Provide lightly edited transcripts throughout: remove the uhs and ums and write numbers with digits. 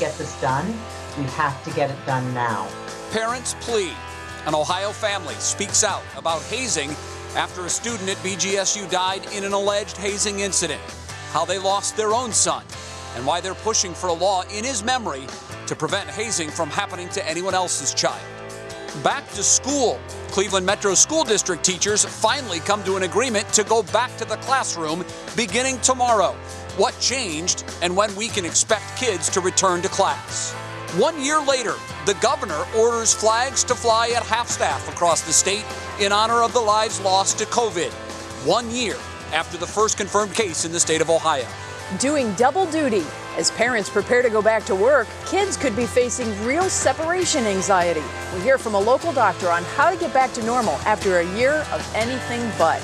get this done. We have to get it done now. Parents plead. An Ohio family speaks out about hazing after a student at BGSU died in an alleged hazing incident, how they lost their own son, and why they're pushing for a law in his memory to prevent hazing from happening to anyone else's child. Back to school. Cleveland Metro School District teachers finally come to an agreement to go back to the classroom beginning tomorrow. What changed and when we can expect kids to return to class. 1 year later, the governor orders flags to fly at half-staff across the state in honor of the lives lost to COVID. 1 year after the first confirmed case in the state of Ohio. Doing double duty. As parents prepare to go back to work, kids could be facing real separation anxiety. We hear from a local doctor on how to get back to normal after a year of anything but.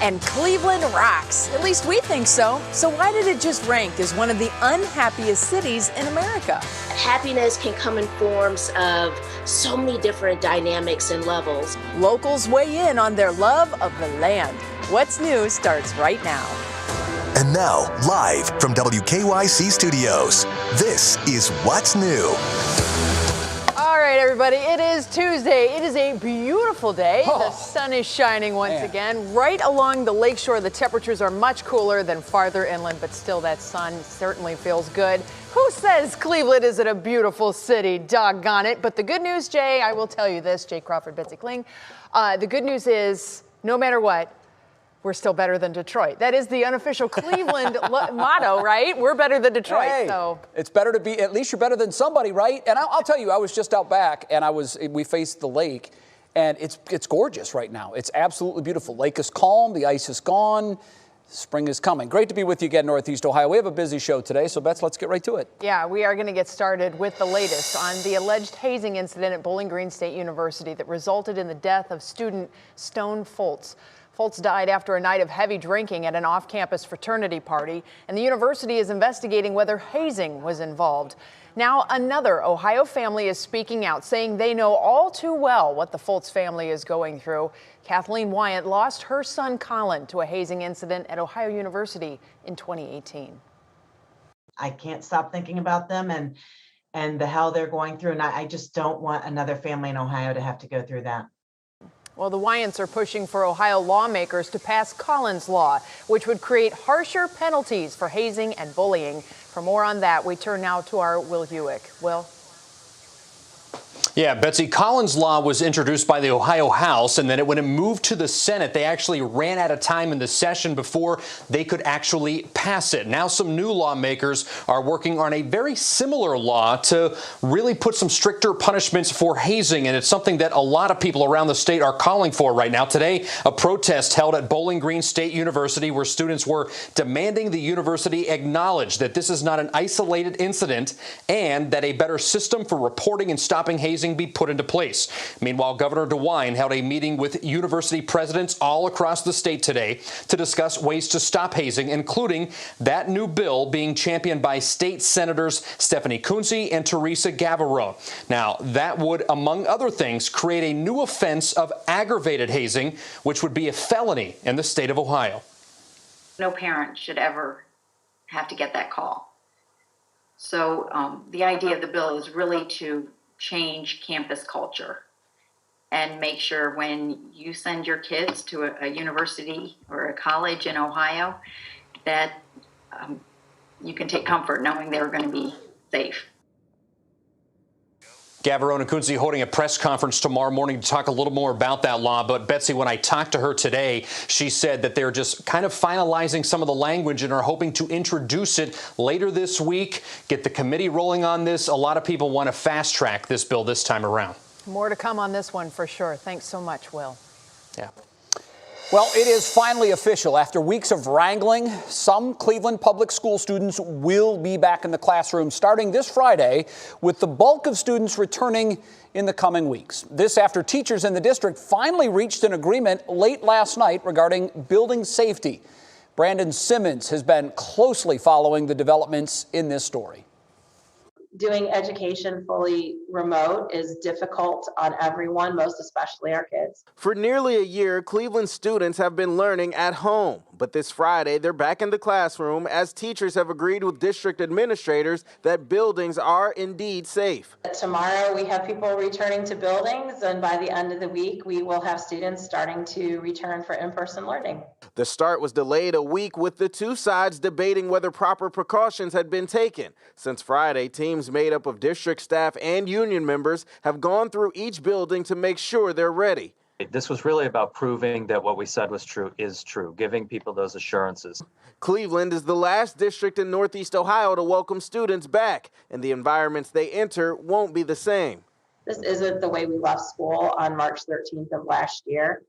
And Cleveland rocks. At least we think so. So why did it just rank as one of the unhappiest cities in America? Happiness can come in forms of so many different dynamics and levels. Locals weigh in on their love of the land. What's New starts right now. And now, live from WKYC Studios, this is What's New. All right, everybody, it is Tuesday. It is a beautiful day. The sun is shining once again. Right along the lakeshore, the temperatures are much cooler than farther inland, but still that sun certainly feels good. Who says Cleveland isn't a beautiful city? Doggone it. But the good news, Jay, I will tell you this, Jay, Crawford, Betsy, Kling. The good news is, no matter what, we're still better than Detroit. That is the unofficial Cleveland motto, right? We're better than Detroit. Hey, so it's better to be, at least you're better than somebody, right? And I'll tell you, I was just out back and we faced the lake and it's gorgeous right now. It's absolutely beautiful. Lake is calm, the ice is gone. Spring is coming. Great to be with you again, Northeast Ohio. We have a busy show today, so Bets, let's get right to it. Yeah, we are going to get started with the latest on the alleged hazing incident at Bowling Green State University that resulted in the death of student Stone Foltz. Foltz died after a night of heavy drinking at an off-campus fraternity party, and the university is investigating whether hazing was involved. Now, another Ohio family is speaking out, saying they know all too well what the Foltz family is going through. Kathleen Wyant lost her son Colin to a hazing incident at Ohio University in 2018. I can't stop thinking about them and the hell they're going through, and I just don't want another family in Ohio to have to go through that. Well, the Wyants are pushing for Ohio lawmakers to pass Collins Law, which would create harsher penalties for hazing and bullying. For more on that, we turn now to our Will Hewick. Will? Yeah, Betsy, Collins Law was introduced by the Ohio House, and then when it moved to the Senate, they actually ran out of time in the session before they could actually pass it. Now some new lawmakers are working on a very similar law to really put some stricter punishments for hazing, and it's something that a lot of people around the state are calling for right now. Today, a protest held at Bowling Green State University where students were demanding the university acknowledge that this is not an isolated incident and that a better system for reporting and stopping hazing be put into place. Meanwhile, Governor DeWine held a meeting with university presidents all across the state today to discuss ways to stop hazing, including that new bill being championed by state senators Stephanie Kunze and Teresa Gavarone. Now, that would, among other things, create a new offense of aggravated hazing, which would be a felony in the state of Ohio. No parent should ever have to get that call. So the idea of the bill is really to change campus culture and make sure when you send your kids to a university or a college in Ohio that you can take comfort knowing they're going to be safe. Gavarone and Kunze holding a press conference tomorrow morning to talk a little more about that law. But Betsy, when I talked to her today, she said that they're just kind of finalizing some of the language and are hoping to introduce it later this week, get the committee rolling on this. A lot of people want to fast track this bill this time around. More to come on this one for sure. Thanks so much, Will. Yeah. Well, it is finally official. After weeks of wrangling, some Cleveland public school students will be back in the classroom starting this Friday, with the bulk of students returning in the coming weeks. This after teachers in the district finally reached an agreement late last night regarding building safety. Brandon Simmons has been closely following the developments in this story. doing education fully remote is difficult on everyone, most especially our kids. For nearly a year, Cleveland students have been learning at home. But this Friday, they're back in the classroom as teachers have agreed with district administrators that buildings are indeed safe. Tomorrow, we have people returning to buildings, and by the end of the week, we will have students starting to return for in-person learning. The start was delayed a week with the two sides debating whether proper precautions had been taken. Since Friday, teams made up of district staff and union members have gone through each building to make sure they're ready. This was really about proving that what we said was true is true, giving people those assurances. Cleveland is the last district in Northeast Ohio to welcome students back, and the environments they enter won't be the same. This isn't the way we left school on March 13th of last year.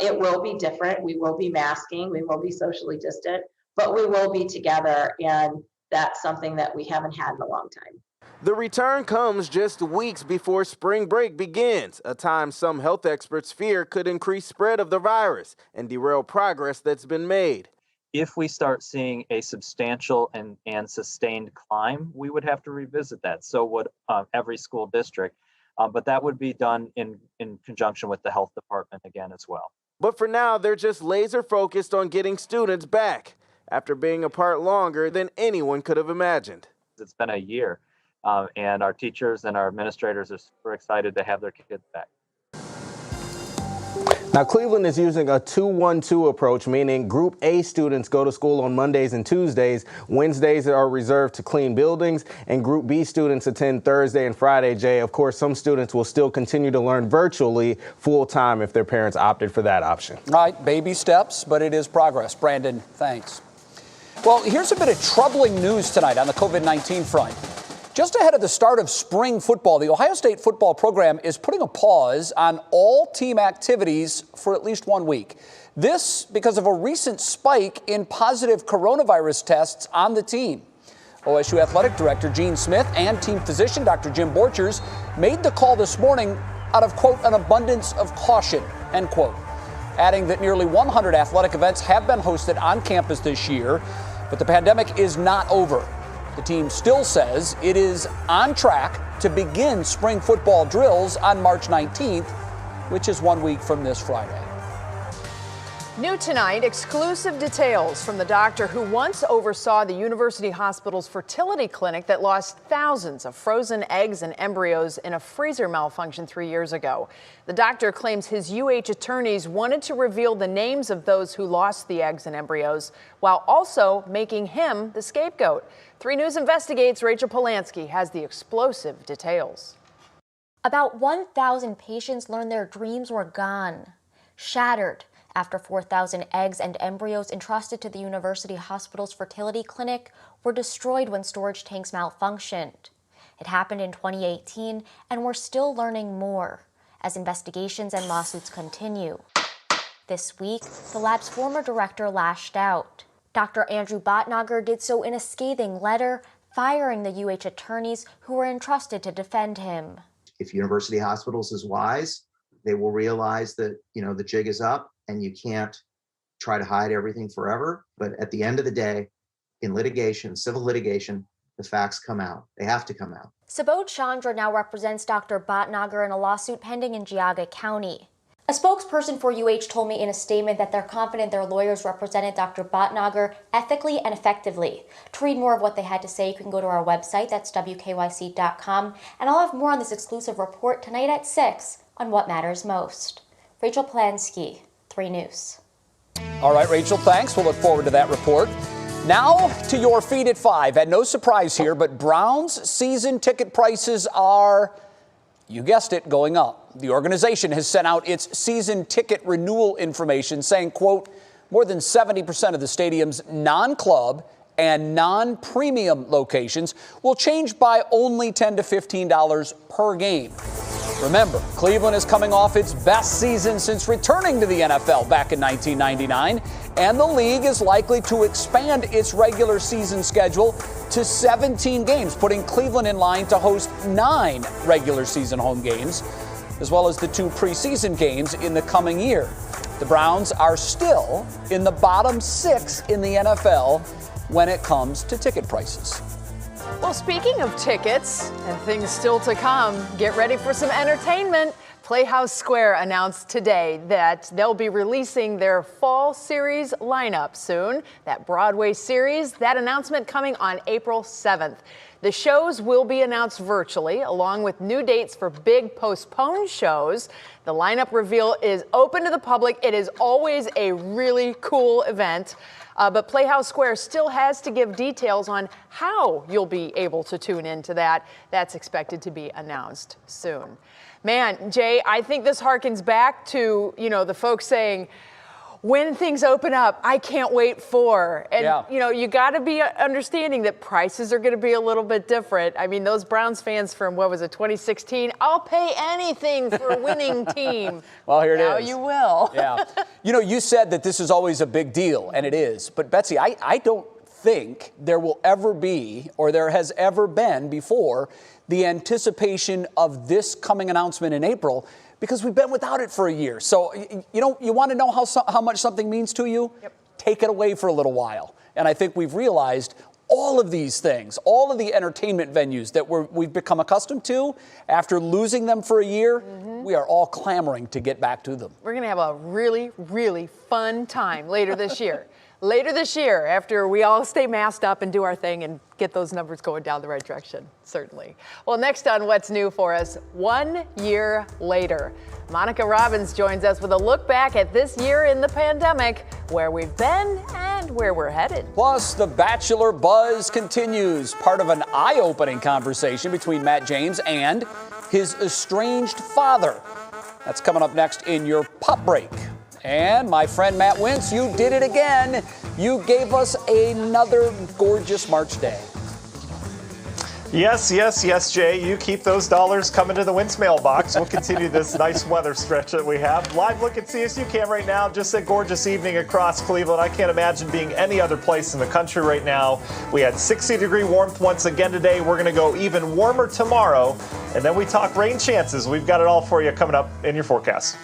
It will be different. We will be masking, we will be socially distant, but we will be together, and that's something that we haven't had in a long time. The return comes just weeks before spring break begins, a time some health experts fear could increase spread of the virus and derail progress that's been made. If we start seeing a substantial and sustained climb, we would have to revisit that. So would every school district, but that would be done in conjunction with the health department again as well. But for now, they're just laser focused on getting students back after being apart longer than anyone could have imagined. It's been a year. And our teachers and our administrators are super excited to have their kids back. Now, Cleveland is using a 2-1-2 approach, meaning Group A students go to school on Mondays and Tuesdays. Wednesdays are reserved to clean buildings, and Group B students attend Thursday and Friday, Jay. Of course, some students will still continue to learn virtually full-time if their parents opted for that option. All right, baby steps, but it is progress. Brandon, thanks. Well, here's a bit of troubling news tonight on the COVID-19 front. Just ahead of the start of spring football, the Ohio State football program is putting a pause on all team activities for at least 1 week. This because of a recent spike in positive coronavirus tests on the team. OSU Athletic Director Gene Smith and team physician Dr. Jim Borchers made the call this morning out of, quote, an abundance of caution, end quote, adding that nearly 100 athletic events have been hosted on campus this year, but the pandemic is not over. The team still says it is on track to begin spring football drills on March 19th, which is 1 week from this Friday. New tonight, exclusive details from the doctor who once oversaw the University Hospital's fertility clinic that lost thousands of frozen eggs and embryos in a freezer malfunction 3 years ago. The doctor claims his UH attorneys wanted to reveal the names of those who lost the eggs and embryos while also making him the scapegoat. 3 News Investigates' Rachel Polanski has the explosive details. About 1,000 patients learned their dreams were gone, shattered, after 4,000 eggs and embryos entrusted to the University Hospital's fertility clinic were destroyed when storage tanks malfunctioned. It happened in 2018, and we're still learning more as investigations and lawsuits continue. This week, the lab's former director lashed out. Dr. Andrew Botnager did so in a scathing letter, firing the UH attorneys who were entrusted to defend him. If University Hospitals is wise, they will realize that, the jig is up and you can't try to hide everything forever. But at the end of the day, in litigation, civil litigation, the facts come out. They have to come out. Subodh Chandra now represents Dr. Botnager in a lawsuit pending in Geauga County. A spokesperson for UH told me in a statement that they're confident their lawyers represented Dr. Botnager ethically and effectively. To read more of what they had to say, you can go to our website, that's WKYC.com, and I'll have more on this exclusive report tonight at 6 on What Matters Most. Rachel Polanski, 3 News. All right, Rachel, thanks. We'll look forward to that report. Now to your feed at 5. And no surprise here, but Browns season ticket prices are, you guessed it, going up. The organization has sent out its season ticket renewal information saying, quote, more than 70% of the stadium's non-club and non-premium locations will change by only $10 to $15 per game. Remember, Cleveland is coming off its best season since returning to the NFL back in 1999, and the league is likely to expand its regular season schedule to 17 games, putting Cleveland in line to host 9 regular season home games, as well as the 2 preseason games in the coming year. The Browns are still in the bottom 6 in the NFL when it comes to ticket prices. Well, speaking of tickets and things still to come, get ready for some entertainment. Playhouse Square announced today that they'll be releasing their fall series lineup soon. That Broadway series, that announcement coming on April 7th. The shows will be announced virtually, along with new dates for big postponed shows. The lineup reveal is open to the public. It is always a really cool event. But Playhouse Square still has to give details on how you'll be able to tune into that. That's expected to be announced soon. Man, Jay, I think this harkens back to, the folks saying, when things open up, I can't wait for. And, you got to be understanding that prices are going to be a little bit different. I mean, those Browns fans from, 2016, I'll pay anything for a winning team. Well, here it is. Now you will. Yeah. You said that this is always a big deal, and it is. But, Betsy, I don't think there will ever be, or there has ever been before, the anticipation of this coming announcement in April, because we've been without it for a year. So, you want to know how much something means to you? Yep. Take it away for a little while. And I think we've realized all of these things, all of the entertainment venues that we've become accustomed to, after losing them for a year, we are all clamoring to get back to them. We're going to have a really, really fun time later this year. Later this year, after we all stay masked up and do our thing and get those numbers going down the right direction, certainly. Well, next on What's New for us, 1 year later, Monica Robbins joins us with a look back at this year in the pandemic, where we've been and where we're headed. Plus, the Bachelor buzz continues, part of an eye-opening conversation between Matt James and his estranged father. That's coming up next in your Pop Break. And my friend Matt Wintz, you did it again. You gave us another gorgeous March day. Yes, Jay. You keep those dollars coming to the Wintz mailbox. We'll continue this nice weather stretch that we have. Live look at CSU Cam right now. Just a gorgeous evening across Cleveland. I can't imagine being any other place in the country right now. We had 60-degree warmth once again today. We're going to go even warmer tomorrow. And then we talk rain chances. We've got it all for you coming up in your forecast.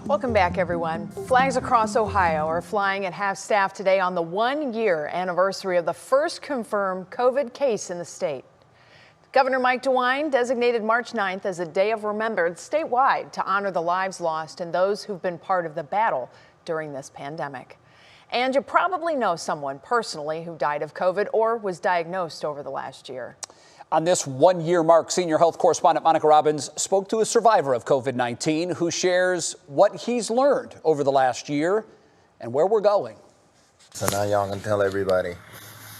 Welcome back, everyone. Flags across Ohio are flying at half-staff today on the one-year anniversary of the first confirmed COVID case in the state. Governor Mike DeWine designated March 9th as a day of remembrance statewide to honor the lives lost and those who've been part of the battle during this pandemic. And you probably know someone personally who died of COVID or was diagnosed over the last year. On this one-year mark, senior health correspondent Monica Robbins spoke to a survivor of COVID-19 who shares what he's learned over the last year and where we're going. So now y'all can tell everybody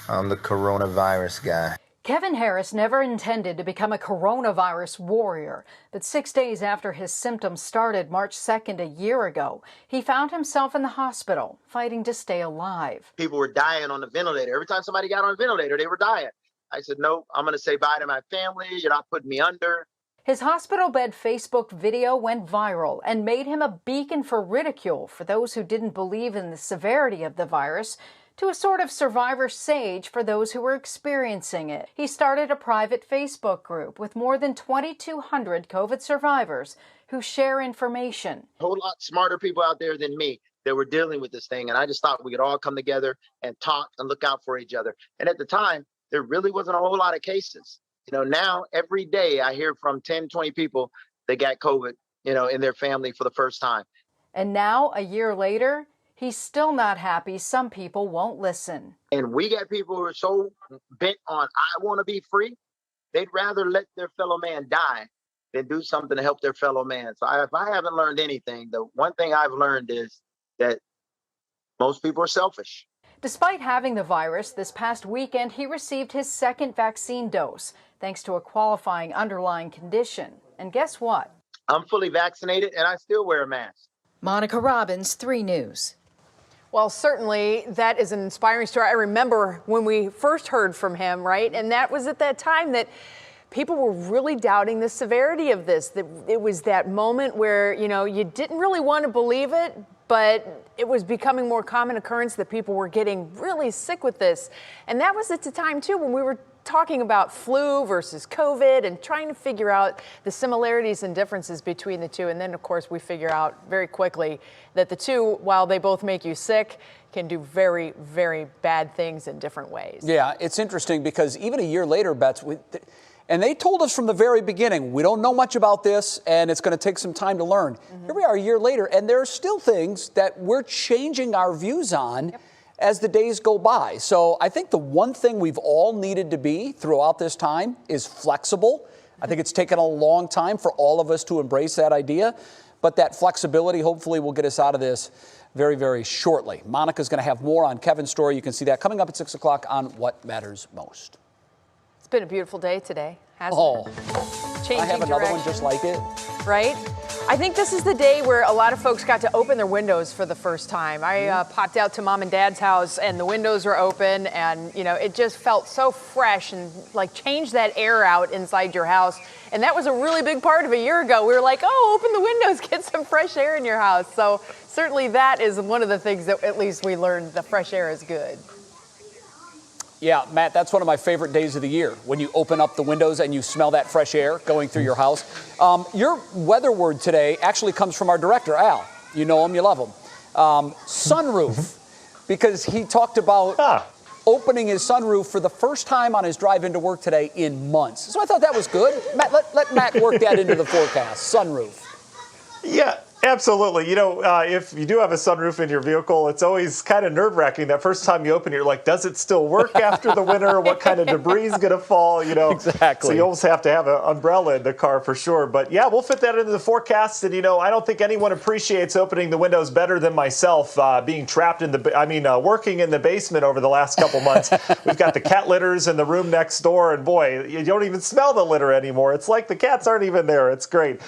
I'm the coronavirus guy. Kevin Harris never intended to become a coronavirus warrior, but 6 days after his symptoms started March 2nd a year ago, he found himself in the hospital fighting to stay alive. People were dying on the ventilator. Every time somebody got on a ventilator, they were dying. I said, no, I'm going to say bye to my family. You're not putting me under. His hospital bed Facebook video went viral and made him a beacon for ridicule for those who didn't believe in the severity of the virus, to a sort of survivor sage for those who were experiencing it. He started a private Facebook group with more than 2,200 COVID survivors who share information. A whole lot smarter people out there than me that were dealing with this thing. And I just thought we could all come together and talk and look out for each other. And at the time, there really wasn't a whole lot of cases. You know, now every day I hear from 10, 20 people that got COVID, you know, in their family for the first time. And now, a year later, he's still not happy some people won't listen. And we got people who are so bent on, I want to be free, they'd rather let their fellow man die than do something to help their fellow man. So if I haven't learned anything, the one thing I've learned is that most people are selfish. Despite having the virus, this past weekend he received his second vaccine dose, thanks to a qualifying underlying condition. And guess what? I'm fully vaccinated and I still wear a mask. Monica Robbins, 3 News. Well, certainly that is an inspiring story. I remember when we first heard from him, right? And that was at that time that people were really doubting the severity of this. That it was that moment where, you know, you didn't really want to believe it, but it was becoming more common occurrence that people were getting really sick with this. And that was at the time, too, when we were talking about flu versus COVID and trying to figure out the similarities and differences between the two. And then, of course, we figure out very quickly that the two, while they both make you sick, can do very, very bad things in different ways. Yeah, it's interesting because even a year later, Bets, and they told us from the very beginning, we don't know much about this and it's going to take some time to learn. Here we are a year later, and there are still things that we're changing our views on as the days go by. So I think the one thing we've all needed to be throughout this time is flexible. I think it's taken a long time for all of us to embrace that idea, but that flexibility hopefully will get us out of this very, very shortly. Monica's going to have more on Kevin's story. You can see that coming up at 6 o'clock on What Matters Most. It's been a beautiful day today, hasn't it? Changing I have another one just like it. Right? I think this is the day where a lot of folks got to open their windows for the first time. I popped out to Mom and Dad's house and the windows were open and, you know, it just felt so fresh and like changed that air out inside your house. And that was a really big part of a year ago. We were like, oh, open the windows, get some fresh air in your house. So certainly that is one of the things that at least we learned, the fresh air is good. Yeah, Matt, that's one of my favorite days of the year, when you open up the windows and you smell that fresh air going through your house. Your weather word today actually comes from our director, Al. You know him, you love him. Sunroof, because he talked about opening his sunroof for the first time on his drive into work today in months. So I thought that was good. Matt, let Matt work that into the forecast, sunroof. Yeah. Absolutely. You know, if you do have a sunroof in your vehicle, it's always kind of nerve-wracking. That first time you open it, you're like, does it still work after the winter? What kind of debris is going to fall? You know, exactly. So you almost have to have an umbrella in the car for sure. But yeah, we'll fit that into the forecast. And, you know, I don't think anyone appreciates opening the windows better than myself, being trapped in working in the basement over the last couple months. We've got the cat litters in the room next door. And boy, you don't even smell the litter anymore. It's like the cats aren't even there. It's great.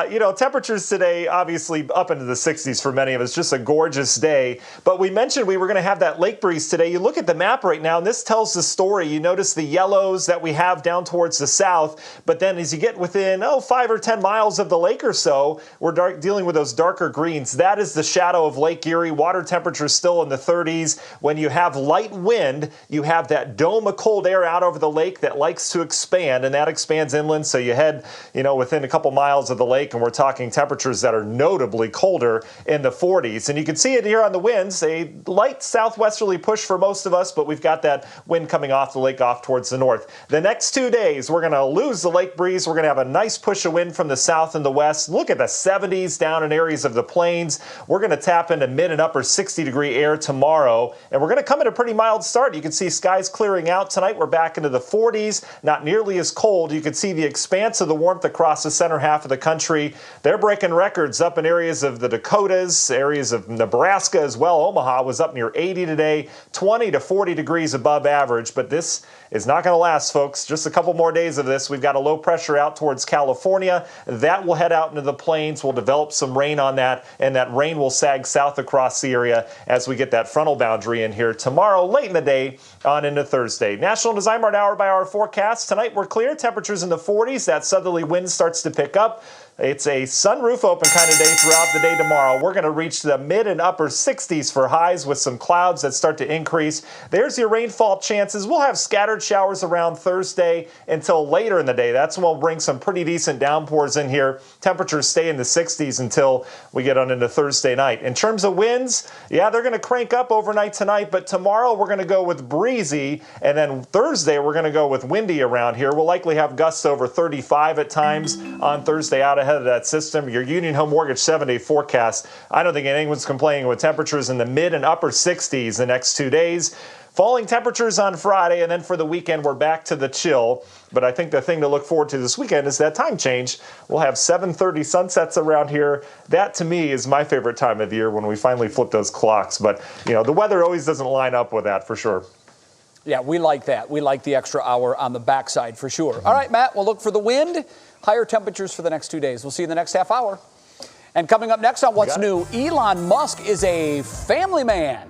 You know, temperatures today, obviously, obviously up into the 60s for many of us. Just a gorgeous day. But we mentioned we were going to have that lake breeze today. You look at the map right now, and this tells the story. You notice the yellows that we have down towards the south. But then as you get within, 5 or 10 miles of the lake or so, we're dealing with those darker greens. That is the shadow of Lake Erie. Water temperature still in the 30s. When you have light wind, you have that dome of cold air out over the lake that likes to expand, and that expands inland. So you head, within a couple miles of the lake, and we're talking temperatures that are notably colder in the 40s. And you can see it here on the winds, a light southwesterly push for most of us, but we've got that wind coming off the lake off towards the north. The next 2 days, we're going to lose the lake breeze. We're going to have a nice push of wind from the south and the west. Look at the 70s down in areas of the plains. We're going to tap into mid and upper 60-degree air tomorrow, and we're going to come at a pretty mild start. You can see skies clearing out tonight. We're back into the 40s, not nearly as cold. You can see the expanse of the warmth across the center half of the country. They're breaking records up in areas of the Dakotas, areas of Nebraska as well. Omaha was up near 80 today, 20 to 40 degrees above average, but this is not going to last, folks. Just a couple more days of this. We've got a low pressure out towards California. That will head out into the plains. We'll develop some rain on that, and that rain will sag south across the area as we get that frontal boundary in here tomorrow, late in the day on into Thursday. National Design Mart hour-by-hour forecast. Tonight we're clear. Temperatures in the 40s. That southerly wind starts to pick up. It's a sunroof open kind of day throughout the day tomorrow. We're going to reach the mid and upper 60s for highs with some clouds that start to increase. There's your rainfall chances. We'll have scattered showers around Thursday until later in the day. That's when we'll bring some pretty decent downpours in here. Temperatures stay in the 60s until we get on into Thursday night. In terms of winds, they're going to crank up overnight tonight, but tomorrow we're going to go with breezy, and then Thursday we're going to go with windy around here. We'll likely have gusts over 35 at times on Thursday out ahead of that system. Your Union Home Mortgage 7-day forecast, I don't think anyone's complaining with temperatures in the mid and upper 60s the next 2 days. Falling temperatures on Friday, and then for the weekend we're back to the chill. But I think the thing to look forward to this weekend is that time change. We'll have 7:30 sunsets around here. That to me is my favorite time of year, when we finally flip those clocks. But the weather always doesn't line up with that for sure. Yeah, we like that. We like the extra hour on the backside for sure. All right, Matt, we'll look for the wind. Higher temperatures for the next 2 days. We'll see you in the next half hour. And coming up next on What's New, Elon Musk is a family man.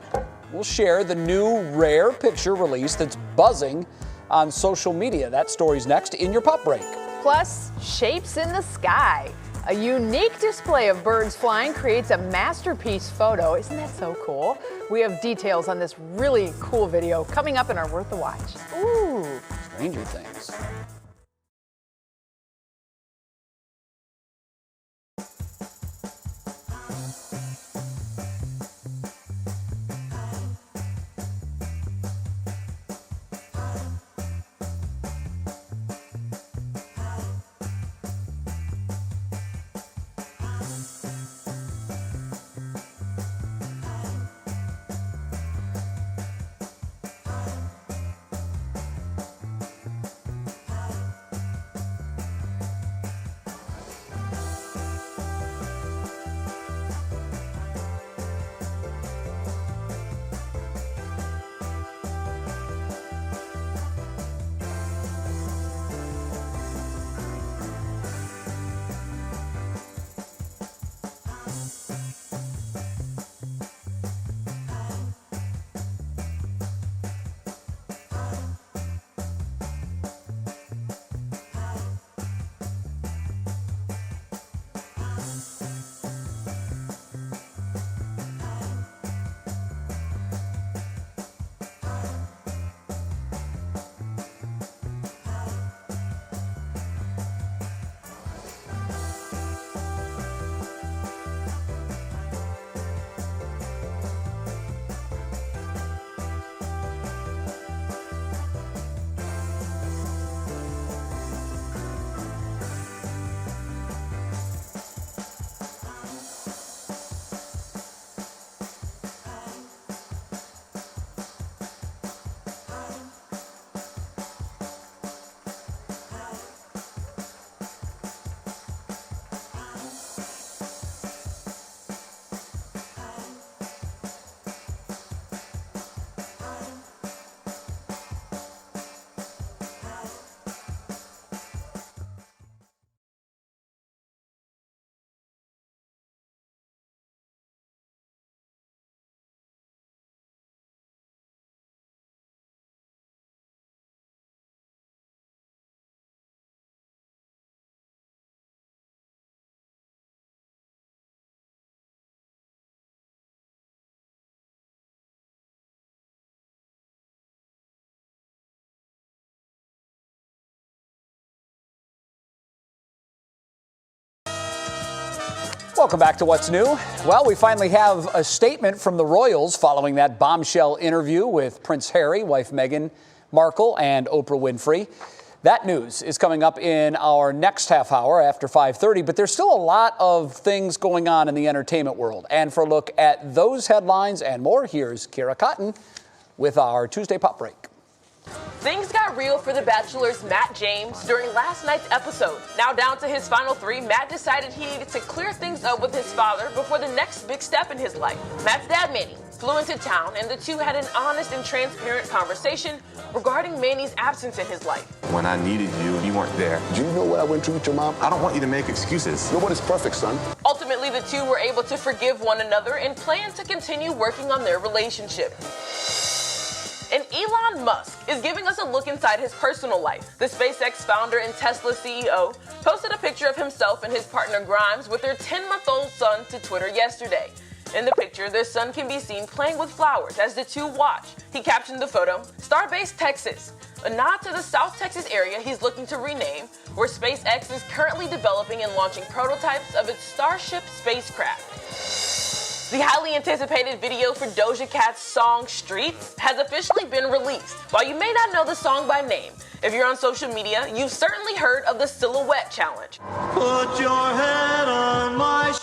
We'll share the new rare picture release that's buzzing on social media. That story's next in your pop break. Plus, shapes in the sky. A unique display of birds flying creates a masterpiece photo. Isn't that so cool? We have details on this really cool video coming up in our Worth the Watch. Ooh. Stranger Things. Welcome back to What's New. Well, we finally have a statement from the Royals following that bombshell interview with Prince Harry, wife Meghan Markle, and Oprah Winfrey. That news is coming up in our next half hour after 5:30, but there's still a lot of things going on in the entertainment world. And for a look at those headlines and more, here's Kira Cotton with our Tuesday Pop Break. Things got real for The Bachelor's Matt James during last night's episode. Now down to his final 3, Matt decided he needed to clear things up with his father before the next big step in his life. Matt's dad, Manny, flew into town, and the two had an honest and transparent conversation regarding Manny's absence in his life. When I needed you, you weren't there. Do you know what I went through with your mom? I don't want you to make excuses. Nobody's perfect, son. Ultimately, the two were able to forgive one another and plan to continue working on their relationship. And Elon Musk is giving us a look inside his personal life. The SpaceX founder and Tesla CEO posted a picture of himself and his partner Grimes with their 10-month-old son to Twitter yesterday. In the picture, their son can be seen playing with flowers as the two watch. He captioned the photo, "Starbase Texas," a nod to the South Texas area he's looking to rename, where SpaceX is currently developing and launching prototypes of its Starship spacecraft. The highly anticipated video for Doja Cat's song Streets has officially been released. While you may not know the song by name, if you're on social media, you've certainly heard of the Silhouette Challenge. Put your head on my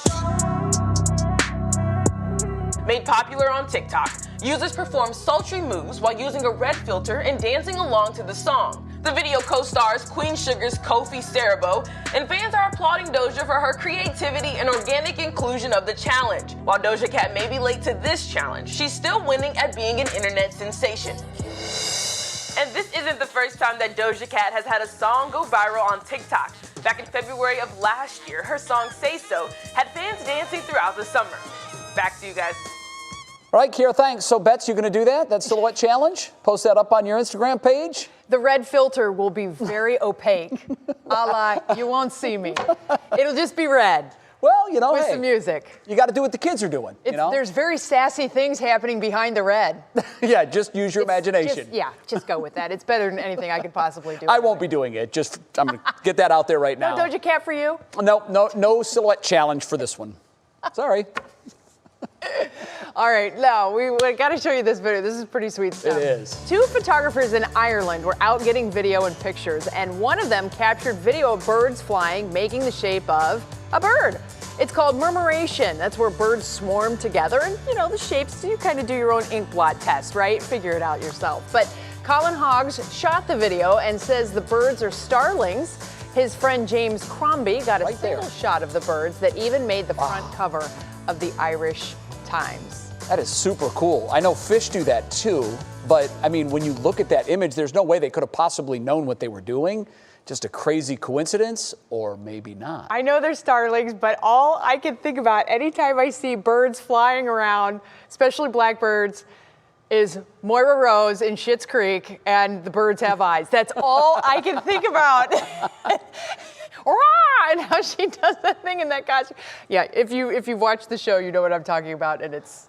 Made popular on TikTok, users perform sultry moves while using a red filter and dancing along to the song. The video co-stars Queen Sugar's Kofi Saraboh, and fans are applauding Doja for her creativity and organic inclusion of the challenge. While Doja Cat may be late to this challenge, she's still winning at being an internet sensation. And this isn't the first time that Doja Cat has had a song go viral on TikTok. Back in February of last year, her song Say So had fans dancing throughout the summer. Back to you guys. All right, Kira, thanks. So, Bets, you going to do that? That Silhouette Challenge? Post that up on your Instagram page? The red filter will be very opaque. A la, you won't see me. It'll just be red. Well, you know, with hey, some music. You got to do what the kids are doing. You know? There's very sassy things happening behind the red. Yeah, just use your imagination. Just go with that. It's better than anything I could possibly do. I won't be doing it. Just, I'm going to get that out there right now. No Doja Cat for you? No Silhouette Challenge for this one. Sorry. All right, now we got to show you this video. This is pretty sweet stuff. It is. 2 photographers in Ireland were out getting video and pictures, and one of them captured video of birds flying, making the shape of a bird. It's called murmuration. That's where birds swarm together, and you know the shapes. You kind of do your own ink blot test, right? Figure it out yourself. But Colin Hoggs shot the video and says the birds are starlings. His friend James Crombie got a single shot of the birds that even made the front cover of the Irish Times. That is super cool. I know fish do that too, but I mean, when you look at that image, there's no way they could have possibly known what they were doing. Just a crazy coincidence, or maybe not. I know they're starlings, but all I can think about anytime I see birds flying around, especially blackbirds, is Moira Rose in Schitt's Creek and the birds have eyes. That's all I can think about. And how she does that thing in that costume. Yeah, if you've watched the show, you know what I'm talking about, and it's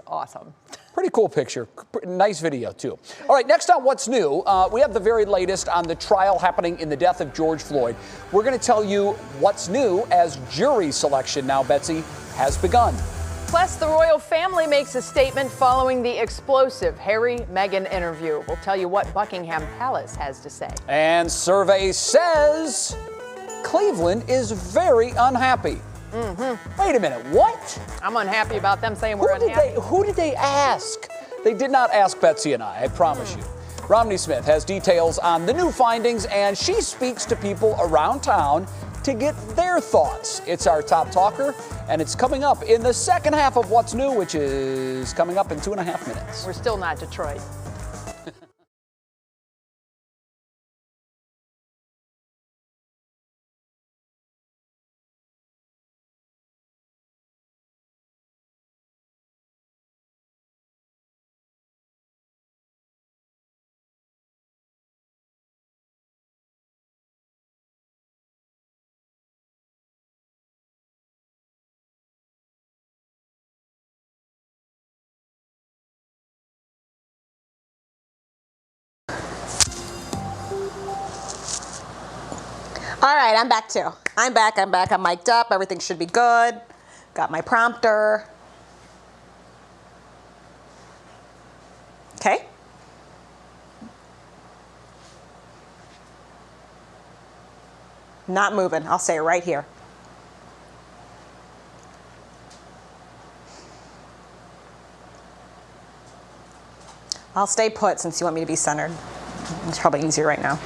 awesome. Pretty cool picture. Nice video, too. All right, next on What's New, we have the very latest on the trial happening in the death of George Floyd. We're going to tell you what's new as jury selection now, Betsy, has begun. Plus, the royal family makes a statement following the explosive Harry-Meghan interview. We'll tell you what Buckingham Palace has to say. And survey says Cleveland is very unhappy. Wait a minute, what? I'm unhappy about them saying we're unhappy. Who did they ask? They did not ask Betsy and I promise you. Romney Smith has details on the new findings, and she speaks to people around town to get their thoughts. It's our top talker, and it's coming up in the second half of What's New, which is coming up in 2.5 minutes. We're still not Detroit. All right, I'm back too. I'm back. I'm mic'd up. Everything should be good. Got my prompter. Okay. Not moving. I'll say it right here. I'll stay put since you want me to be centered. It's probably easier right now.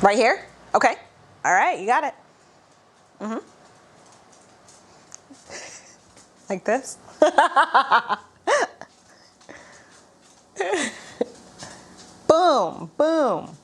Right here? Okay. All right, you got it. Mm-hmm. Like this? Boom, boom.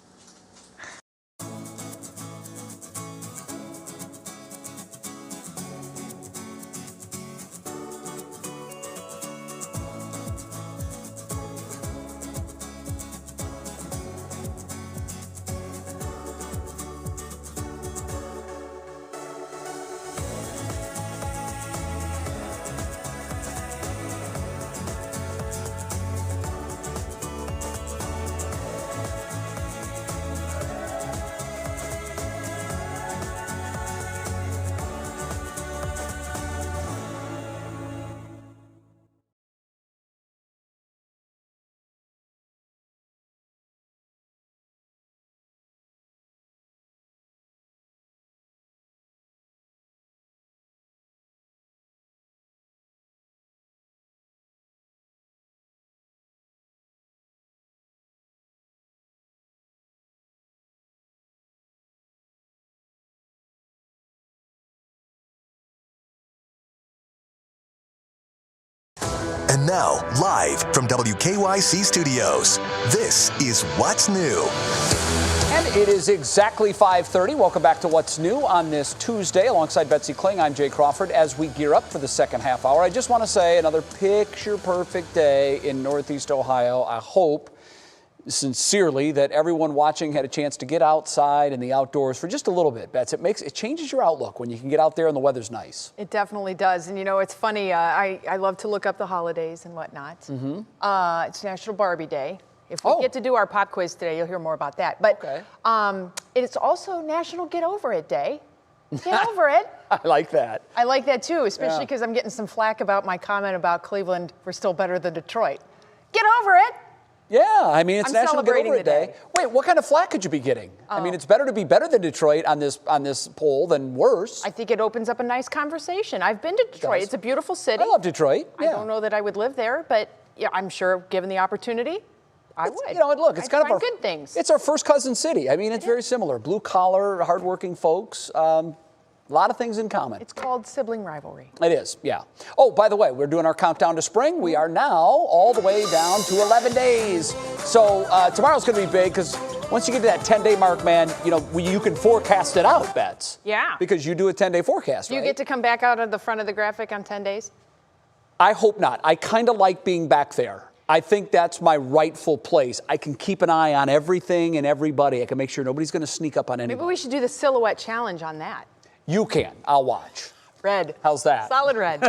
And now, live from WKYC Studios, this is What's New. And it is exactly 5:30. Welcome back to What's New on this Tuesday. Alongside Betsy Kling, I'm Jay Crawford. As we gear up for the second half hour, I just want to say another picture-perfect day in Northeast Ohio. I hope sincerely that everyone watching had a chance to get outside in the outdoors for just a little bit, Bets. It changes your outlook when you can get out there and the weather's nice. It definitely does. And you know, it's funny, I love to look up the holidays and whatnot. Mm-hmm. It's National Barbie Day. If we get to do our pop quiz today, you'll hear more about that. But it's also National Get Over It Day. Get over it. I like that. I like that too, especially because I'm getting some flack about my comment about Cleveland. We're still better than Detroit. Get over it. Yeah, I mean, it's I'm National Get celebrating Over It the Day. day. Wait, what kind of flack could you be getting? I mean, it's better to be better than Detroit on this poll than worse. I think it opens up a nice conversation. I've been to Detroit. It's a beautiful city. I love Detroit. Yeah. I don't know that I would live there, but yeah, I'm sure given the opportunity, I would. You know, look, it's kind of our good things. It's our first cousin city. I mean, it's very similar. Blue collar, hardworking folks. A lot of things in common. It's called sibling rivalry. It is, yeah. Oh, by the way, we're doing our countdown to spring. We are now all the way down to 11 days. So tomorrow's going to be big because once you get to that 10-day mark, man, you know, you can forecast it out, Bets. Yeah. Because you do a 10-day forecast, Do you right? get to come back out of the front of the graphic on 10 days? I hope not. I kind of like being back there. I think that's my rightful place. I can keep an eye on everything and everybody. I can make sure nobody's going to sneak up on anybody. Maybe we should do the silhouette challenge on that. You can. I'll watch. Red. How's that? Solid red.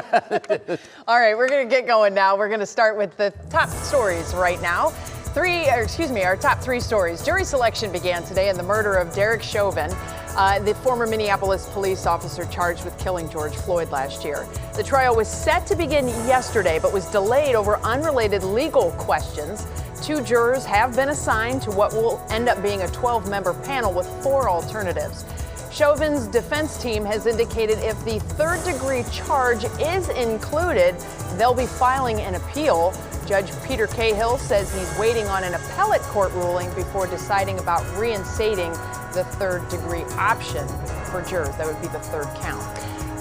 All right, we're going to get going now. We're going to start with the top stories right now. Our top three stories. Jury selection began today in the murder of Derek Chauvin, the former Minneapolis police officer charged with killing George Floyd last year. The trial was set to begin yesterday, but was delayed over unrelated legal questions. 2 jurors have been assigned to what will end up being a 12-member panel with 4 alternatives. Chauvin's defense team has indicated if the third-degree charge is included, they'll be filing an appeal. Judge Peter Cahill says he's waiting on an appellate court ruling before deciding about reinstating the third-degree option for jurors. That would be the third count.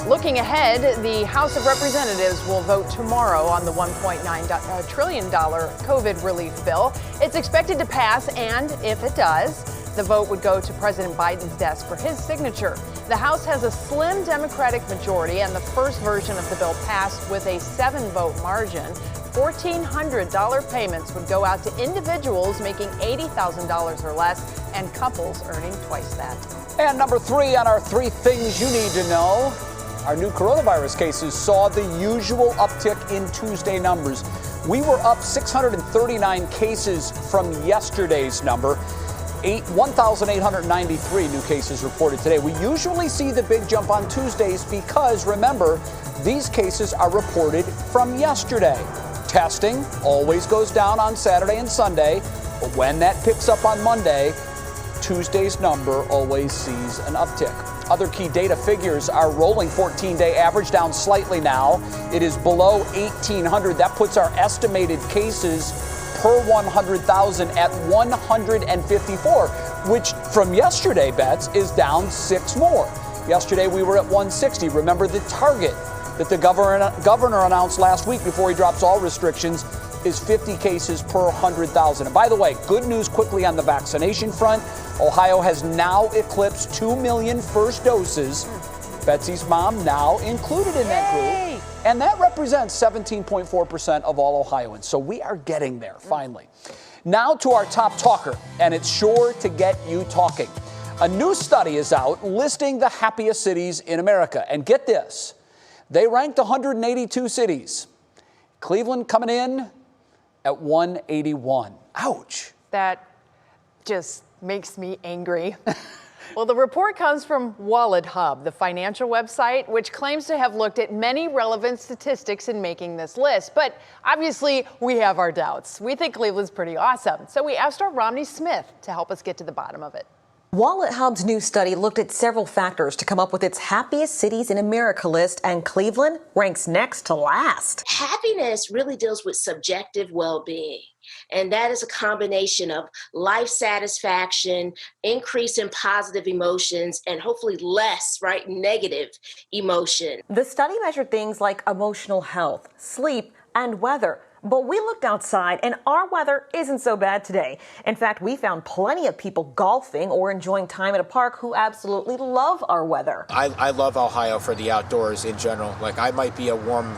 Looking ahead, the House of Representatives will vote tomorrow on the $1.9 trillion COVID relief bill. It's expected to pass, and if it does, the vote would go to President Biden's desk for his signature. The House has a slim Democratic majority, and the first version of the bill passed with a 7-vote margin. $1,400 payments would go out to individuals making $80,000 or less and couples earning twice that. And number 3 on our 3 things you need to know. Our new coronavirus cases saw the usual uptick in Tuesday numbers. We were up 639 cases from yesterday's number. 1,893 new cases reported today. We usually see the big jump on Tuesdays because, remember, these cases are reported from yesterday. Testing always goes down on Saturday and Sunday, but when that picks up on Monday, Tuesday's number always sees an uptick. Other key data figures are rolling 14-day average down slightly now. It is below 1,800. That puts our estimated cases per 100,000 at 154, which from yesterday, Bets, is down 6 more. Yesterday we were at 160. Remember the target that the governor announced last week before he drops all restrictions is 50 cases per 100,000. And by the way, good news quickly on the vaccination front. Ohio has now eclipsed 2 million first doses. Betsy's mom now included in that group. And that represents 17.4% of all Ohioans. So we are getting there, finally. Now to our top talker, and it's sure to get you talking. A new study is out listing the happiest cities in America. And get this, they ranked 182 cities. Cleveland coming in at 181. Ouch. That just makes me angry. Well, the report comes from Wallet Hub, the financial website, which claims to have looked at many relevant statistics in making this list. But obviously, we have our doubts. We think Cleveland's pretty awesome. So we asked our Romney Smith to help us get to the bottom of it. Wallet Hub's new study looked at several factors to come up with its happiest cities in America list, and Cleveland ranks next to last. Happiness really deals with subjective well-being. And that is a combination of life satisfaction, increase in positive emotions, and hopefully less, negative emotion. The study measured things like emotional health, sleep, and weather. But we looked outside, and our weather isn't so bad today. In fact, we found plenty of people golfing or enjoying time at a park who absolutely love our weather. I love Ohio for the outdoors in general. I might be a warm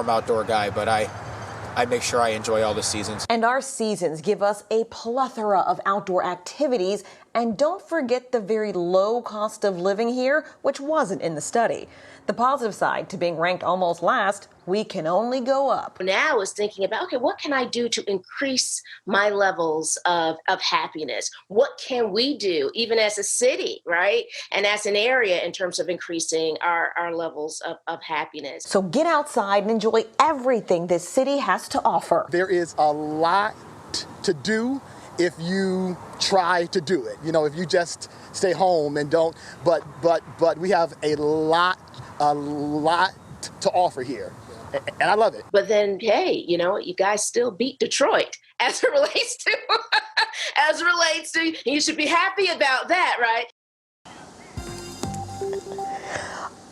outdoor guy, but I make sure I enjoy all the seasons. And our seasons give us a plethora of outdoor activities. And don't forget the very low cost of living here, which wasn't in the study. The positive side to being ranked almost last, we can only go up. Now is thinking about, okay, what can I do to increase my levels of happiness? What can we do, even as a city, right? And as an area in terms of increasing our levels of happiness. So get outside and enjoy everything this city has to offer. There is a lot to do if you try to do it. If you just stay home and don't, but we have a lot to offer here, and I love it. But then, hey, you guys still beat Detroit as it relates to, you should be happy about that, right?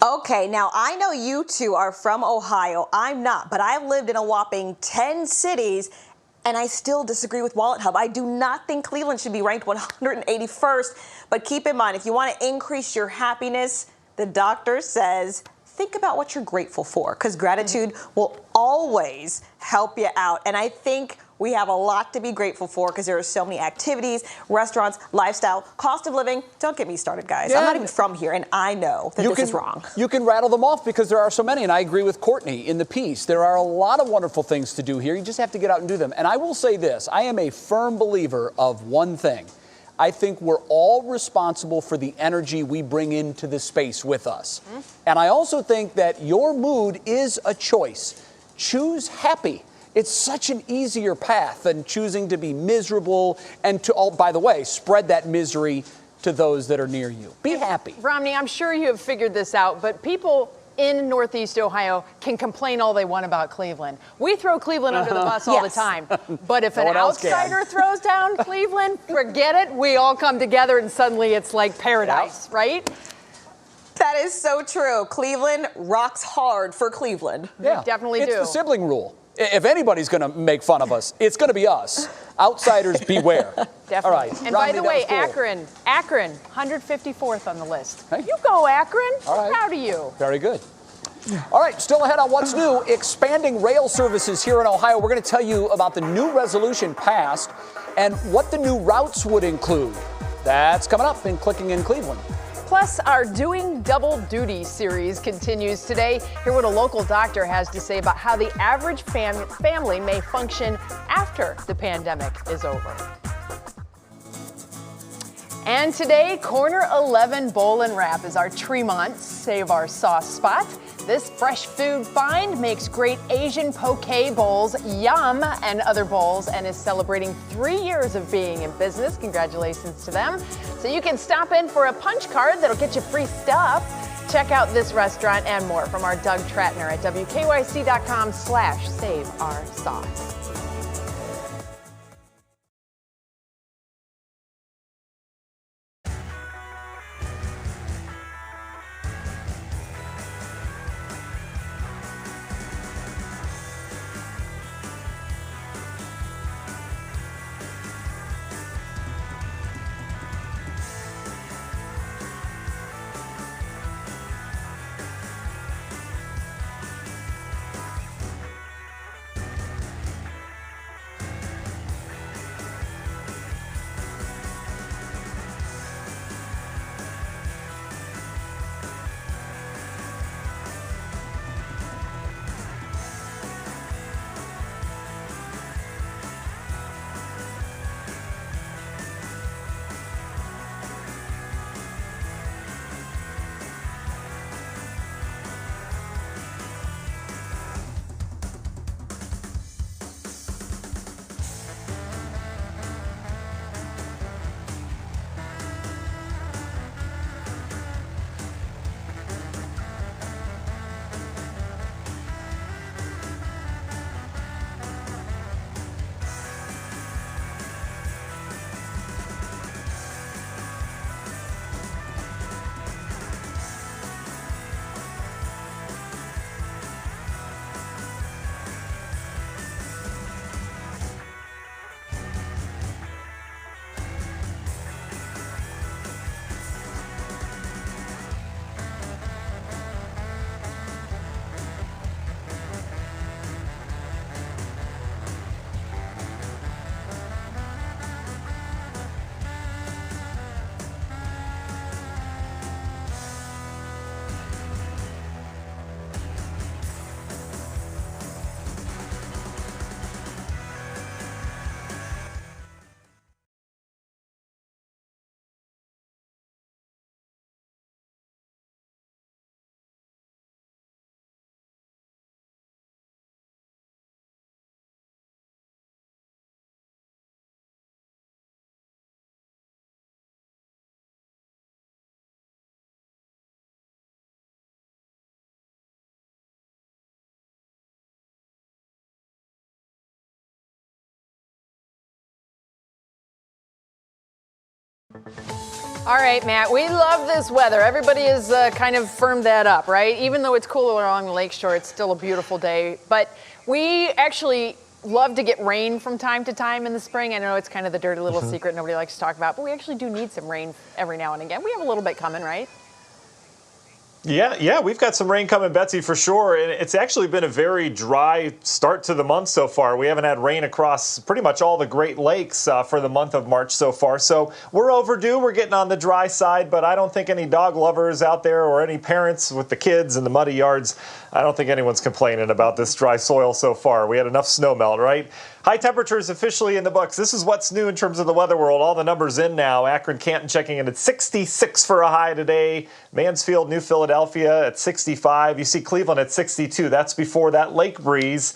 Okay, now I know you two are from Ohio. I'm not, but I've lived in a whopping 10 cities, and I still disagree with Wallet Hub. I do not think Cleveland should be ranked 181st, but keep in mind, if you want to increase your happiness, the doctor says, think about what you're grateful for, because gratitude will always help you out. And I think we have a lot to be grateful for because there are so many activities, restaurants, lifestyle, cost of living. Don't get me started, guys. Yeah. I'm not even from here, and I know that this is wrong. You can rattle them off because there are so many, and I agree with Courtney in the piece. There are a lot of wonderful things to do here. You just have to get out and do them. And I will say this. I am a firm believer of one thing. I think we're all responsible for the energy we bring into the space with us. And I also think that your mood is a choice. Choose happy. It's such an easier path than choosing to be miserable and to, by the way, spread that misery to those that are near you. Be happy. Romney, I'm sure you have figured this out, but people in Northeast Ohio can complain all they want about Cleveland. We throw Cleveland under the bus all the time. But if an outsider throws down Cleveland, forget it. We all come together and suddenly it's like paradise, right? That is so true. Cleveland rocks hard for Cleveland. Yeah, definitely It's the sibling rule. If anybody's going to make fun of us, it's going to be us. Outsiders beware. Definitely. All right. And Romney, by the way, that was cool. Akron, 154th on the list. Hey. You go, Akron. All right. Proud of you. Very good. All right, still ahead on what's new, expanding rail services here in Ohio. We're going to tell you about the new resolution passed and what the new routes would include. That's coming up in Clicking in Cleveland. Plus, our Doing Double Duty series continues today. Hear what a local doctor has to say about how the average family may function after the pandemic is over. And today, Corner 11 Bowl and Wrap is our Tremont Save Our Sauce spot. This fresh food find makes great Asian poke bowls, yum, and other bowls, and is celebrating 3 years of being in business. Congratulations to them. So you can stop in for a punch card that'll get you free stuff. Check out this restaurant and more from our Doug Tratner at WKYC.com/SaveOurSauce. All right, Matt, we love this weather. Everybody has kind of firmed that up, right? Even though it's cooler along the lakeshore, it's still a beautiful day. But we actually love to get rain from time to time in the spring. I know it's kind of the dirty little secret nobody likes to talk about, but we actually do need some rain every now and again. We have a little bit coming, right? Yeah, we've got some rain coming, Betsy, for sure. And it's actually been a very dry start to the month so far. We haven't had rain across pretty much all the Great Lakes for the month of March so far. So we're overdue. We're getting on the dry side, but I don't think any dog lovers out there or any parents with the kids in the muddy yards, I don't think anyone's complaining about this dry soil so far. We had enough snow melt, right? High temperatures officially in the books. This is what's new in terms of the weather world. All the numbers in now. Akron, Canton checking in at 66 for a high today. Mansfield, New Philadelphia at 65. You see Cleveland at 62. That's before that lake breeze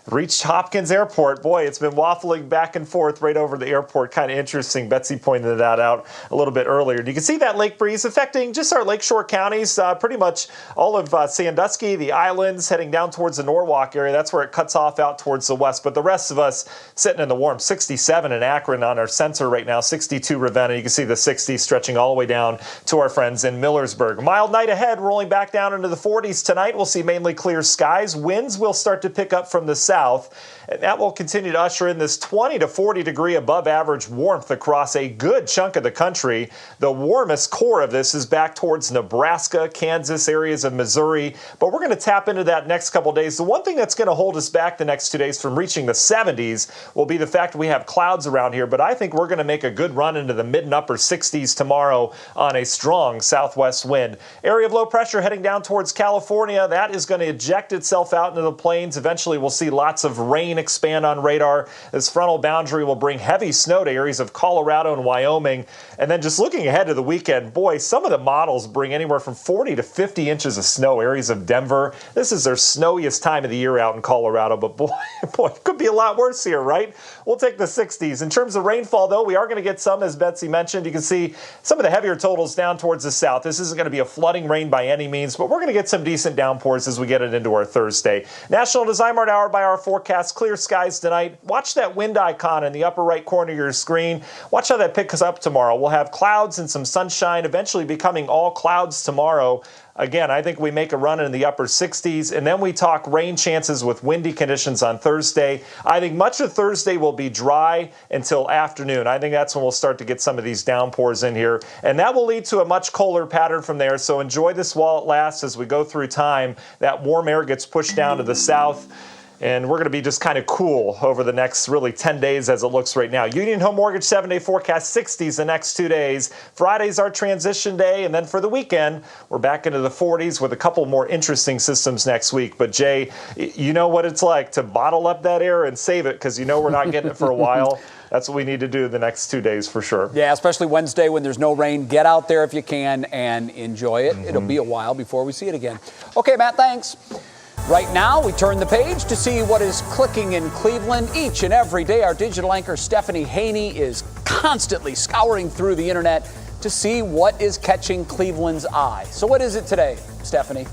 reached Hopkins Airport. Boy, it's been waffling back and forth right over the airport. Kind of interesting. Betsy pointed that out a little bit earlier. You can see that lake breeze affecting just our lakeshore counties, pretty much all of Sandusky, the islands, heading down towards the Norwalk area. That's where it cuts off out towards the west. But the rest of us sitting in the warm. 67 in Akron on our sensor right now, 62 Ravenna. You can see the 60s stretching all the way down to our friends in Millersburg. Mild night ahead, rolling back down into the 40s tonight. We'll see mainly clear skies. Winds will start to pick up from the south, and that will continue to usher in this 20 to 40 degree above average warmth across a good chunk of the country. The warmest core of this is back towards Nebraska, Kansas, areas of Missouri, but we're going to tap into that next couple days. The one thing that's going to hold us back the next 2 days from reaching the 70s will be the fact that we have clouds around here, but I think we're going to make a good run into the mid and upper 60s tomorrow on a strong southwest wind. Area of low pressure heading down towards California. That is going to eject itself out into the plains. Eventually we'll see lots of rain expand on radar. This frontal boundary will bring heavy snow to areas of Colorado and Wyoming. And then just looking ahead to the weekend, boy, some of the models bring anywhere from 40 to 50 inches of snow. Areas of Denver, this is their snowiest time of the year out in Colorado. But boy, it could be a lot worse here, right? We'll take the 60s. In terms of rainfall, though, we are going to get some, as Betsy mentioned. You can see some of the heavier totals down towards the south. This isn't going to be a flooding rain by any means, but we're going to get some decent downpours as we get it into our Thursday. National Design Mart hour by hour forecast, clear skies tonight. Watch that wind icon in the upper right corner of your screen. Watch how that picks up tomorrow. We'll have clouds and some sunshine, eventually becoming all clouds tomorrow. Again, I think we make a run in the upper 60s, and then we talk rain chances with windy conditions on Thursday. I think much of Thursday will be dry until afternoon. I think that's when we'll start to get some of these downpours in here, and that will lead to a much colder pattern from there. So enjoy this while it lasts as we go through time. That warm air gets pushed down to the south. And we're going to be just kind of cool over the next really 10 days as it looks right now. Union Home Mortgage 7-day forecast 60s the next 2 days. Friday's our transition day. And then for the weekend, we're back into the 40s with a couple more interesting systems next week. But Jay, you know what it's like to bottle up that air and save it because you know we're not getting it for a while. That's what we need to do the next 2 days for sure. Yeah, especially Wednesday when there's no rain. Get out there if you can and enjoy it. It'll be a while before we see it again. Okay, Matt, thanks. Right now, we turn the page to see what is clicking in Cleveland. Each and every day, our digital anchor Stephanie Haney is constantly scouring through the internet to see what is catching Cleveland's eye. So what is it today, Stephanie?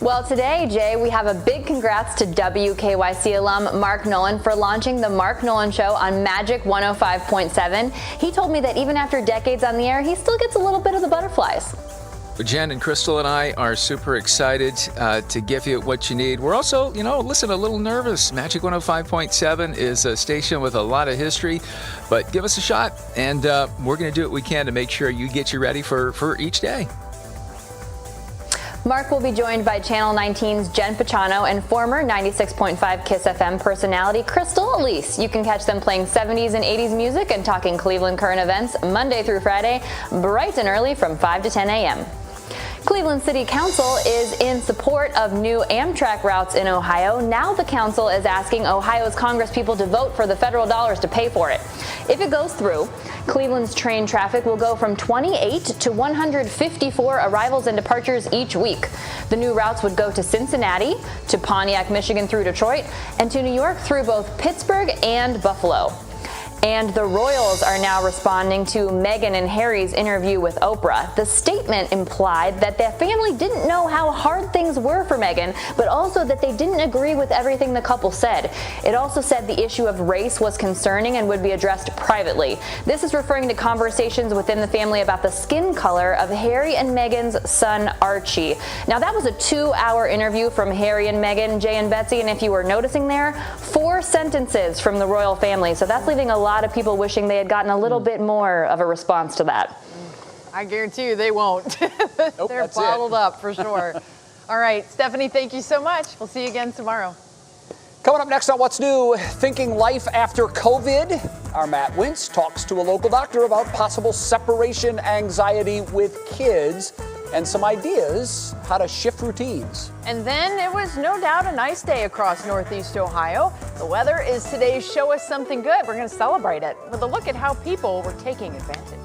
Well, today, Jay, we have a big congrats to WKYC alum Mark Nolan for launching the Mark Nolan Show on Magic 105.7. He told me that even after decades on the air, he still gets a little bit of the butterflies. Jen and Crystal and I are super excited to give you what you need. We're also, listen, a little nervous. Magic 105.7 is a station with a lot of history, but give us a shot, and we're going to do what we can to make sure you get you ready for each day. Mark will be joined by Channel 19's Jen Pachano and former 96.5 KISS FM personality Crystal Elise. You can catch them playing 70s and 80s music and talking Cleveland current events Monday through Friday, bright and early from 5 to 10 a.m. Cleveland City Council is in support of new Amtrak routes in Ohio. Now the council is asking Ohio's congresspeople to vote for the federal dollars to pay for it. If it goes through, Cleveland's train traffic will go from 28 to 154 arrivals and departures each week. The new routes would go to Cincinnati, to Pontiac, Michigan through Detroit, and to New York through both Pittsburgh and Buffalo. And the Royals are now responding to Meghan and Harry's interview with Oprah. The statement implied that their family didn't know how hard things were for Meghan, but also that they didn't agree with everything the couple said. It also said the issue of race was concerning and would be addressed privately. This is referring to conversations within the family about the skin color of Harry and Meghan's son, Archie. Now, that was a 2-hour interview from Harry and Meghan, Jay and Betsy, and if you were noticing there, 4 sentences from the royal family. So that's leaving a lot of people wishing they had gotten a little bit more of a response to that. I guarantee you they won't. Nope, They're bottled up for sure. All right, Stephanie, thank you so much. We'll see you again tomorrow. Coming up next on What's New, Thinking Life After COVID, our Matt Wintz talks to a local doctor about possible separation anxiety with kids and some ideas how to shift routines. And then it was no doubt a nice day across Northeast Ohio. The weather is today's Show Us Something Good. We're going to celebrate it with a look at how people were taking advantage.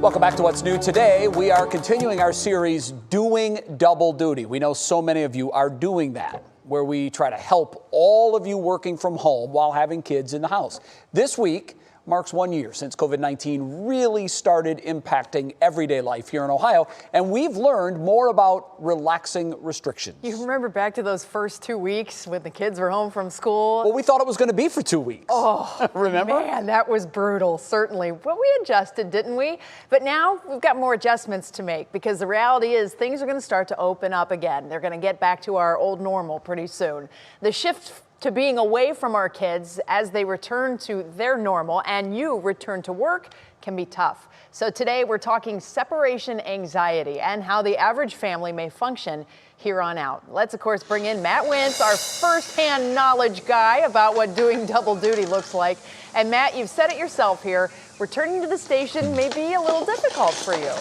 Welcome back to What's New Today. We are continuing our series, Doing Double Duty. We know so many of you are doing that, where we try to help all of you working from home while having kids in the house. This week marks 1 year since COVID-19 really started impacting everyday life here in Ohio, and we've learned more about relaxing restrictions. You remember back to those first 2 weeks when the kids were home from school? Well, we thought it was going to be for 2 weeks. Oh, remember? Man, that was brutal, certainly. But we adjusted, didn't we? But now we've got more adjustments to make because the reality is things are going to start to open up again. They're going to get back to our old normal pretty soon. The shift to being away from our kids as they return to their normal and you return to work can be tough. So today we're talking separation anxiety and how the average family may function here on out. Let's of course bring in Matt Wintz, our firsthand knowledge guy about what doing double duty looks like. And Matt, you've said it yourself here, returning to the station may be a little difficult for you.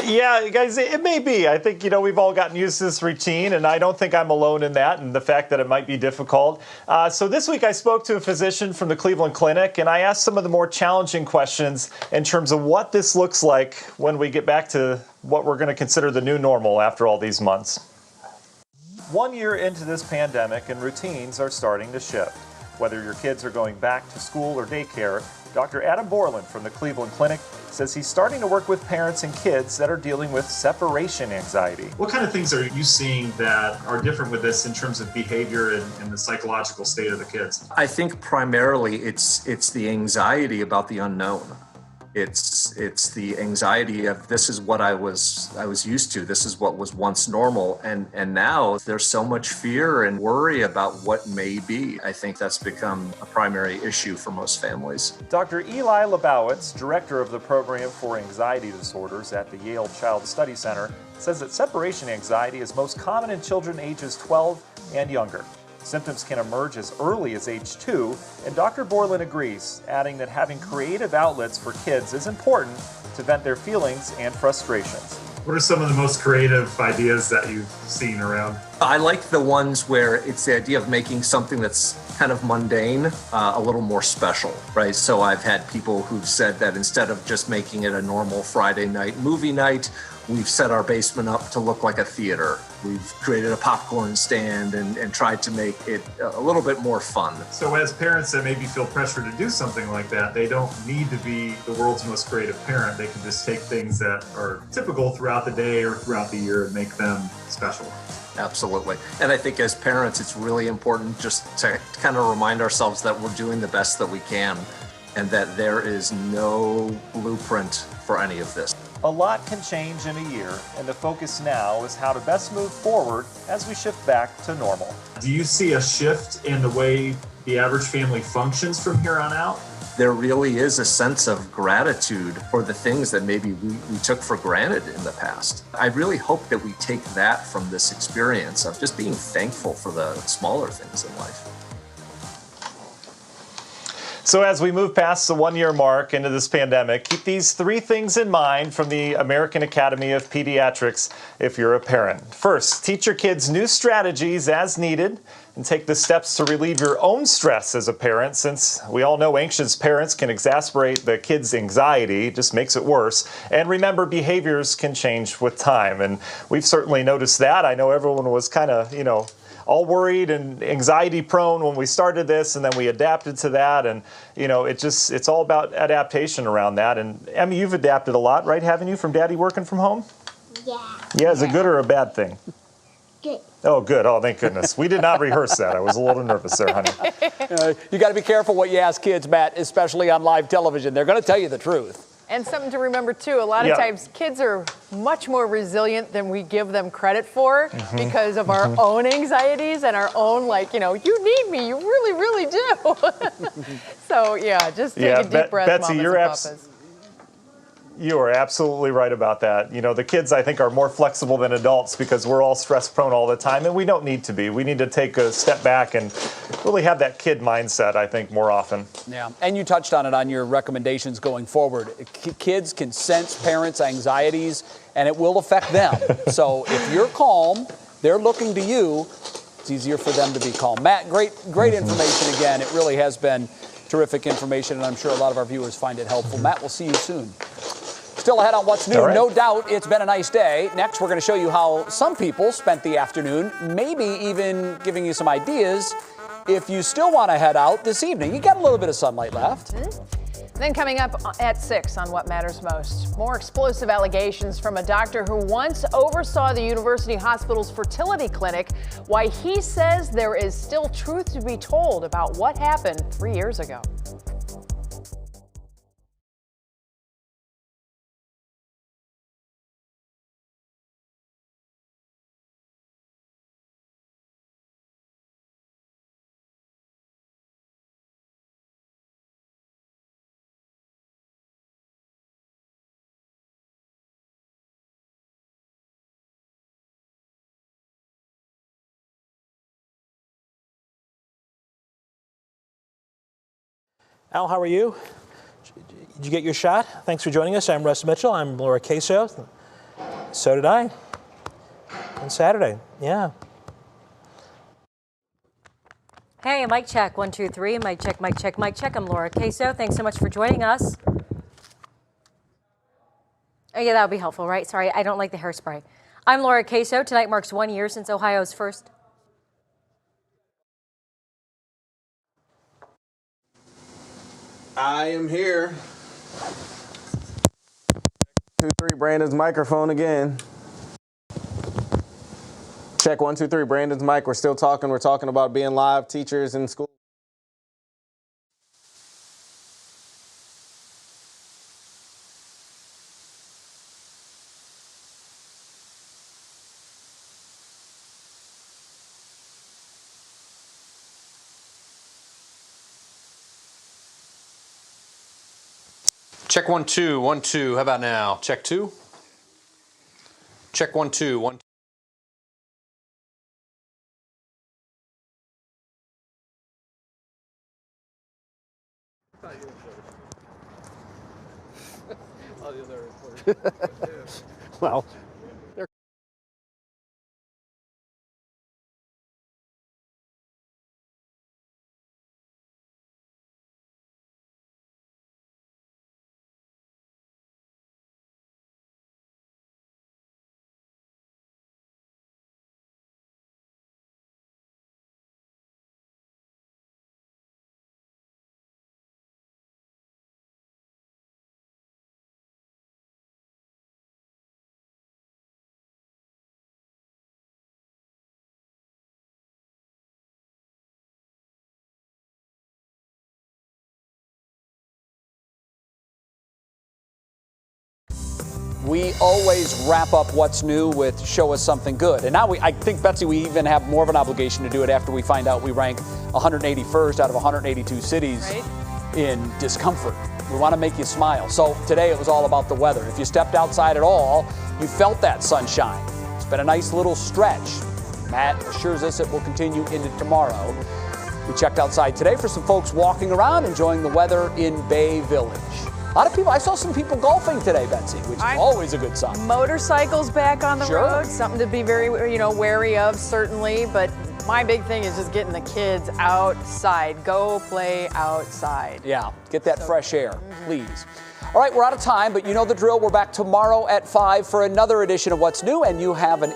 Yeah, guys, it may be. I think, we've all gotten used to this routine, and I don't think I'm alone in that and the fact that it might be difficult. So this week I spoke to a physician from the Cleveland Clinic, and I asked some of the more challenging questions in terms of what this looks like when we get back to what we're going to consider the new normal after all these months. 1 year into this pandemic, and routines are starting to shift. Whether your kids are going back to school or daycare, Dr. Adam Borland from the Cleveland Clinic says he's starting to work with parents and kids that are dealing with separation anxiety. What kind of things are you seeing that are different with this in terms of behavior and the psychological state of the kids? I think primarily it's the anxiety about the unknown. It's the anxiety of this is what I was used to. This is what was once normal. And now there's so much fear and worry about what may be. I think that's become a primary issue for most families. Dr. Eli Lebowitz, director of the program for anxiety disorders at the Yale Child Study Center, says that separation anxiety is most common in children ages 12 and younger. Symptoms can emerge as early as age 2, and Dr. Borland agrees, adding that having creative outlets for kids is important to vent their feelings and frustrations. What are some of the most creative ideas that you've seen around? I like the ones where it's the idea of making something that's kind of mundane a little more special, right? So I've had people who've said that instead of just making it a normal Friday night movie night, we've set our basement up to look like a theater. We've created a popcorn stand and tried to make it a little bit more fun. So as parents that maybe feel pressure to do something like that, they don't need to be the world's most creative parent. They can just take things that are typical throughout the day or throughout the year and make them special. Absolutely. And I think as parents, it's really important just to kind of remind ourselves that we're doing the best that we can and that there is no blueprint for any of this. A lot can change in a year, and the focus now is how to best move forward as we shift back to normal. Do you see a shift in the way the average family functions from here on out? There really is a sense of gratitude for the things that maybe we took for granted in the past. I really hope that we take that from this experience of just being thankful for the smaller things in life. So as we move past the 1 year mark into this pandemic, keep these 3 things in mind from the American Academy of Pediatrics if you're a parent. First, teach your kids new strategies as needed and take the steps to relieve your own stress as a parent, since we all know anxious parents can exacerbate the kids' anxiety. It just makes it worse. And remember, behaviors can change with time. And we've certainly noticed that. I know everyone was kind of, all worried and anxiety prone when we started this, and then we adapted to that, and it's all about adaptation around that. And Emmy, you've adapted a lot, right, haven't you, from Daddy working from home? Yeah, is it good or a bad thing? Good. Oh, good. Oh, thank goodness. We did not rehearse that. I was a little nervous there, honey. You got to be careful what you ask kids, Matt, especially on live television. They're going to tell you the truth. And something to remember, too, a lot of times kids are much more resilient than we give them credit for because of our own anxieties and our own, you need me, you really, really do. So, just take a deep breath, Betsy, mamas and papas. You are absolutely right about that. The kids, I think, are more flexible than adults because we're all stress-prone all the time, and we don't need to be. We need to take a step back and really have that kid mindset, I think, more often. Yeah, and you touched on it on your recommendations going forward. Kids can sense parents' anxieties, and it will affect them. So if you're calm, they're looking to you, it's easier for them to be calm. Matt, great information again. It really has been Terrific information, and I'm sure a lot of our viewers find it helpful. Matt, we'll see you soon. Still ahead on What's New. All right. No doubt it's been a nice day. Next, we're going to show you how some people spent the afternoon, maybe even giving you some ideas if you still want to head out this evening. You got a little bit of sunlight left. Then coming up at 6 on What Matters Most, more explosive allegations from a doctor who once oversaw the university hospital's fertility clinic, why he says there is still truth to be told about what happened 3 years ago. Al, how are you? Did you get your shot? Thanks for joining us. I'm Russ Mitchell. I'm Laura Queso. So did I. On Saturday, yeah. Hey, mic check, 1, 2, 3. Mic check, mic check, mic check. I'm Laura Queso. Thanks so much for joining us. Oh, yeah, that would be helpful, right? Sorry, I don't like the hairspray. I'm Laura Queso. Tonight marks 1 year since Ohio's first. I am here. 2, 3, Brandon's microphone again. Check 1, 2, 3, Brandon's mic. We're still talking. We're talking about being live teachers in school. Check 1, 2, 1, 2. How about now? Check 2. Check 1, 2, 1, 2. Well, We always wrap up What's New with Show Us Something Good. And now I think, Betsy, we even have more of an obligation to do it after we find out we rank 181st out of 182 cities in discomfort. We want to make you smile. So today it was all about the weather. If you stepped outside at all, you felt that sunshine. It's been a nice little stretch. Matt assures us it will continue into tomorrow. We checked outside today for some folks walking around enjoying the weather in Bay Village. A lot of people, I saw some people golfing today, Betsy, which is always a good sign. Motorcycles back on the Sure. road, something to be very, wary of, certainly. But my big thing is just getting the kids outside. Go play outside. Yeah, get that fresh air, please. All right, we're out of time, but you know the drill. We're back tomorrow at 5 for another edition of What's New, and you have an